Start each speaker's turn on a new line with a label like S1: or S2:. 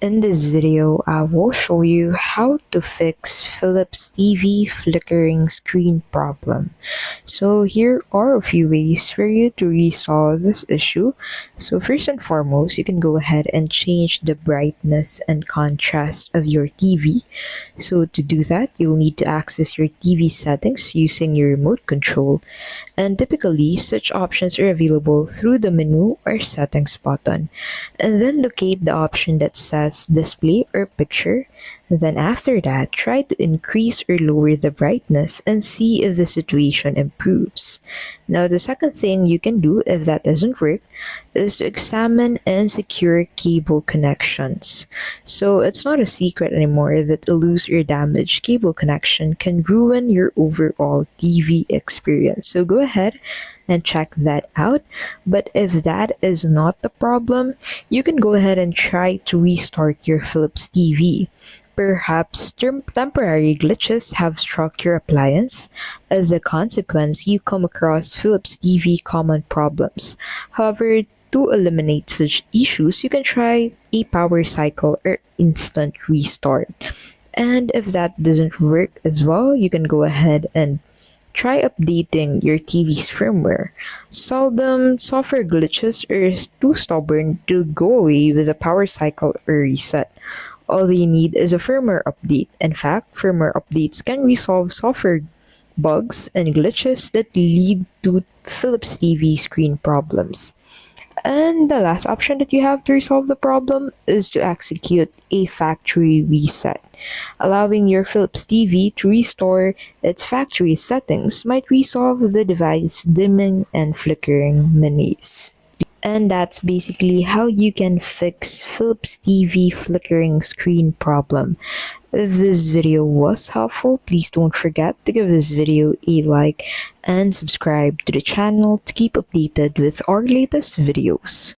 S1: In this video, I will show you how to fix Philips TV flickering screen problem. So here are a few ways for you to resolve this issue. So first and foremost, you can go ahead and change the brightness and contrast of your TV. So to do that, you'll need to access your TV settings using your remote control. And typically, such options are available through the menu or settings button. And then locate the option that says display or picture. Then after that, try to increase or lower the brightness and see if the situation improves. Now, the second thing you can do if that doesn't work is to examine and secure cable connections. So it's not a secret anymore that a loose or damaged cable connection can ruin your overall TV experience. So go ahead and check that out. But if that is not the problem, you can go ahead and try to restart your Philips TV. Perhaps temporary glitches have struck your appliance. As a consequence, you come across Philips TV common problems. However, to eliminate such issues, you can try a power cycle or instant restart. And if that doesn't work as well, you can go ahead and try updating your TV's firmware. Seldom software glitches are too stubborn to go away with a power cycle or reset. All you need is a firmware update. In fact, firmware updates can resolve software bugs and glitches that lead to Philips TV screen problems. And the last option that you have to resolve the problem is to execute a factory reset. Allowing your Philips TV to restore its factory settings might resolve the device dimming and flickering menus. And that's basically how you can fix Philips TV flickering screen problem. If this video was helpful, please don't forget to give this video a like and subscribe to the channel to keep updated with our latest videos.